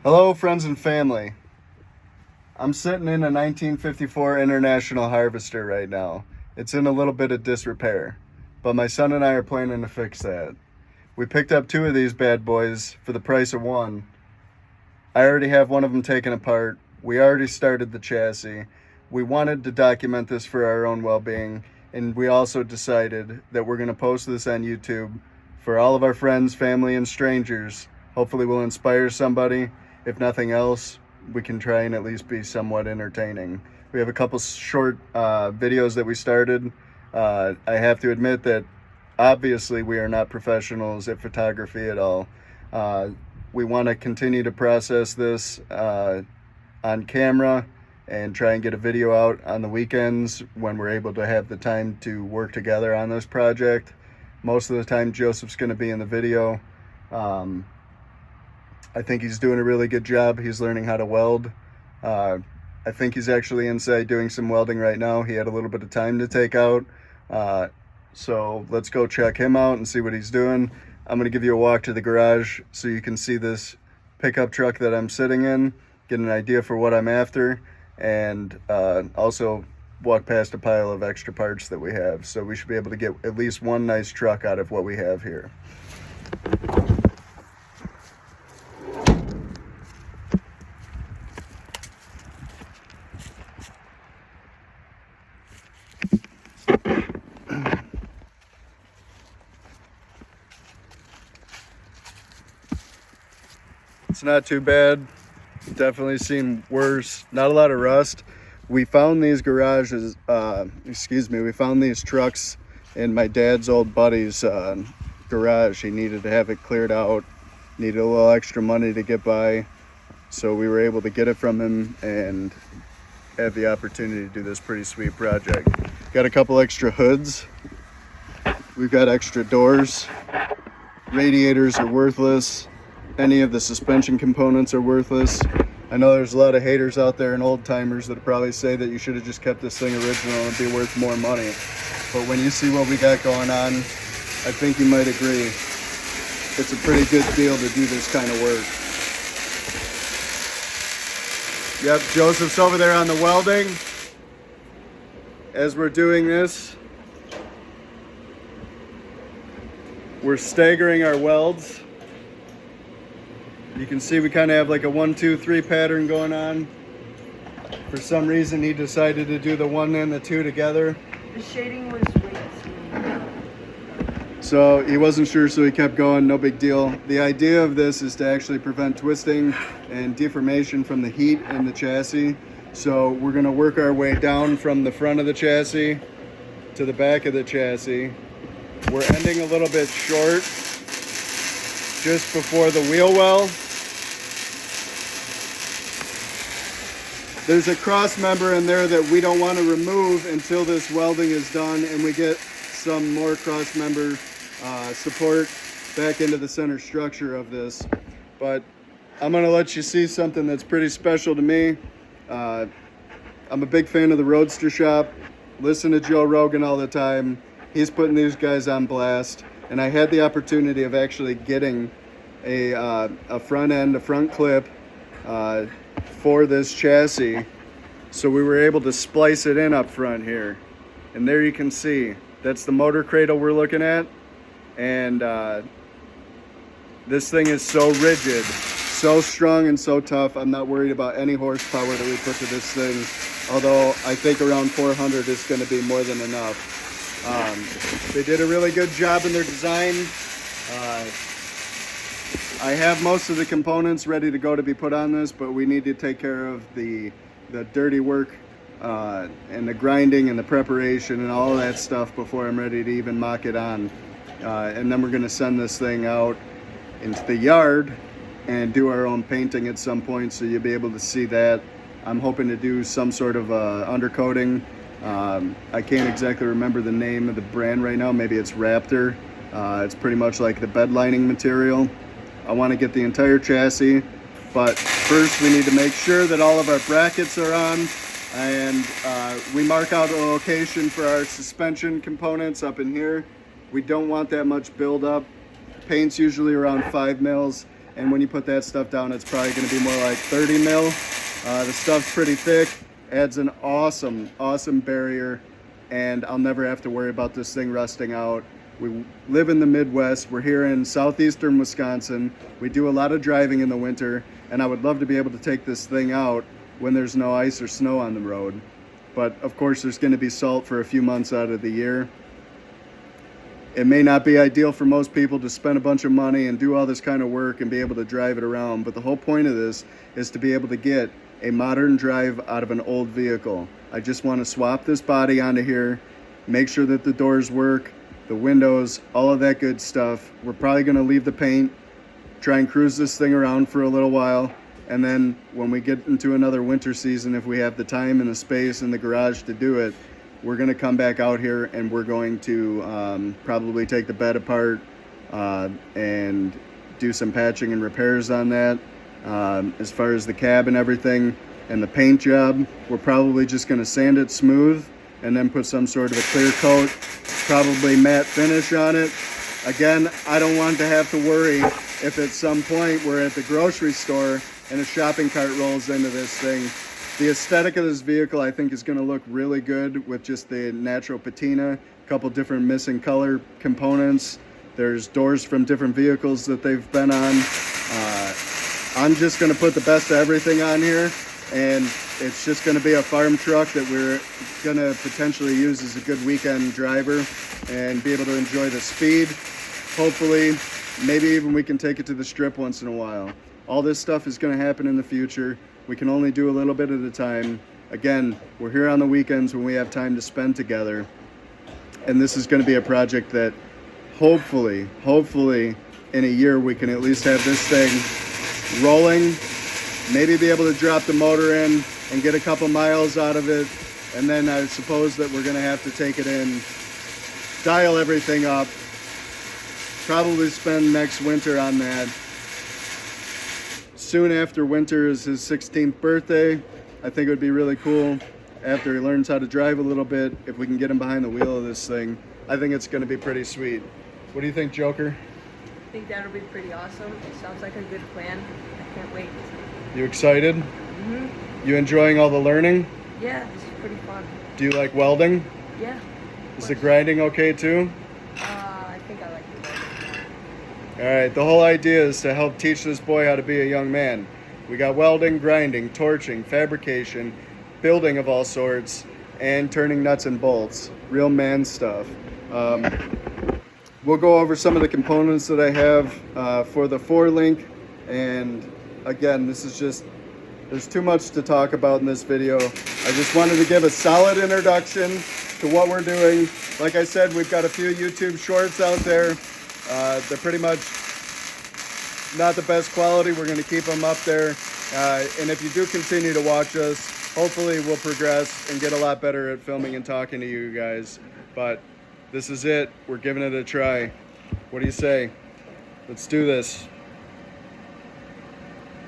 Hello, friends and family. I'm sitting in a 1954 International Harvester right now. It's in a little bit of disrepair, but my son and I are planning to fix that. We picked up two of these bad boys for the price of one. I already have one of them taken apart. We already started the chassis. We wanted to document this for our own well-being, and we also decided that we're going to post this on YouTube for all of our friends, family, and strangers. Hopefully we'll inspire somebody. If nothing else, we can try and at least be somewhat entertaining. We have a couple short videos that we started. I have to admit that obviously we are not professionals at photography at all. We want to continue to process this on camera and try and get a video out on the weekends when we're able to have the time to work together on this project. Most of the time Joseph's going to be in the video. I think he's doing a really good job. He's learning how to weld. I think he's actually inside doing some welding right now. He had a little bit of time to take out. So let's go check him out and see what he's doing. I'm going to give you a walk to the garage so you can see this pickup truck that I'm sitting in, get an idea for what I'm after, and also walk past a pile of extra parts that we have. So we should be able to get at least one nice truck out of what we have here. It's not too bad. Definitely seen worse. Not a lot of rust. We found these garages, we found these trucks in my dad's old buddy's garage. He needed to have it cleared out, needed a little extra money to get by. So we were able to get it from him and have the opportunity to do this pretty sweet project. Got a couple extra hoods. We've got extra doors. Radiators are worthless. Any of the suspension components are worthless. I know there's a lot of haters out there and old timers that probably say that you should have just kept this thing original and be worth more money. But when you see what we got going on, I think you might agree. It's a pretty good deal to do this kind of work. Yep, Joseph's over there on the welding. As we're doing this, we're staggering our welds. You can see we kind of have like a 1, 2, 3 pattern going on. For some reason he decided to do the 1 and the 2 together. The shading was way too. So he wasn't sure, so he kept going, no big deal. The idea of this is to actually prevent twisting and deformation from the heat in the chassis. So we're gonna work our way down from the front of the chassis to the back of the chassis. We're ending a little bit short, just before the wheel well. There's a cross member in there that we don't want to remove until this welding is done and we get some more cross member support back into the center structure of this. But I'm going to let you see something that's pretty special to me. I'm a big fan of the Roadster Shop. Listen to Joe Rogan all the time. He's putting these guys on blast. And I had the opportunity of actually getting a front end, a front clip for this chassis. So we were able to splice it in up front here. And there you can see, that's the motor cradle we're looking at. And this thing is so rigid, so strong and so tough. I'm not worried about any horsepower that we put to this thing. Although I think around 400 is going to be more than enough. They did a really good job in their design. I have most of the components ready to go to be put on this, but we need to take care of the dirty work and the grinding and the preparation and all of that stuff before I'm ready to even mock it on. And then we're going to send this thing out into the yard and do our own painting at some point, so you'll be able to see that. I'm hoping to do some sort of undercoating. I can't exactly remember the name of the brand right now. Maybe it's Raptor. It's pretty much like the bed lining material. I want to get the entire chassis, but first we need to make sure that all of our brackets are on, and we mark out a location for our suspension components up in here. We don't want that much buildup. Paint's usually around 5 mils, and when you put that stuff down, it's probably going to be more like 30 mil. The stuff's pretty thick, adds an awesome barrier, and I'll never have to worry about this thing rusting out. We live in the Midwest. We're here in southeastern Wisconsin. We do a lot of driving in the winter, and I would love to be able to take this thing out when there's no ice or snow on the road. But of course, there's going to be salt for a few months out of the year. It may not be ideal for most people to spend a bunch of money and do all this kind of work and be able to drive it around, but the whole point of this is to be able to get a modern drive out of an old vehicle. I just want to swap this body onto here, make sure that the doors work, the windows, all of that good stuff. We're probably going to leave the paint, try and cruise this thing around for a little while, and then when we get into another winter season, if we have the time and the space in the garage to do it, we're going to come back out here and we're going to probably take the bed apart and do some patching and repairs on that. As far as the cab and everything and the paint job, we're probably just going to sand it smooth and then put some sort of a clear coat, probably matte finish on it. Again, I don't want to have to worry if at some point we're at the grocery store and a shopping cart rolls into this thing. The aesthetic of this vehicle, I think, is going to look really good with just the natural patina, a couple different missing color components. There's doors from different vehicles that they've been on. I'm just going to put the best of everything on here, and it's just going to be a farm truck that we're going to potentially use as a good weekend driver and be able to enjoy the speed. Hopefully, maybe even we can take it to the strip once in a while. All this stuff is going to happen in the future. We can only do a little bit at a time. Again, we're here on the weekends when we have time to spend together. And this is going to be a project that hopefully in a year we can at least have this thing rolling, maybe be able to drop the motor in and get a couple miles out of it. And then I suppose that we're going to have to take it in, dial everything up, probably spend next winter on that. Soon after winter is his 16th birthday. I think it would be really cool after he learns how to drive a little bit, if we can get him behind the wheel of this thing. I think it's going to be pretty sweet. What do you think, Joker? I think that'll be pretty awesome. It sounds like a good plan. I can't wait. You excited? Mm-hmm. You enjoying all the learning? Yeah, this is pretty fun. Do you like welding? Yeah. Is the grinding okay too? I think I like it. All right, the whole idea is to help teach this boy how to be a young man. We got welding, grinding, torching, fabrication, building of all sorts, and turning nuts and bolts. Real man stuff. We'll go over some of the components that I have for the 4Link, and again, this is just, there's too much to talk about in this video. I just wanted to give a solid introduction to what we're doing. Like I said, we've got a few YouTube shorts out there. They're pretty much not the best quality. We're going to keep them up there. And if you do continue to watch us, hopefully we'll progress and get a lot better at filming and talking to you guys. But this is it. We're giving it a try. What do you say? Let's do this.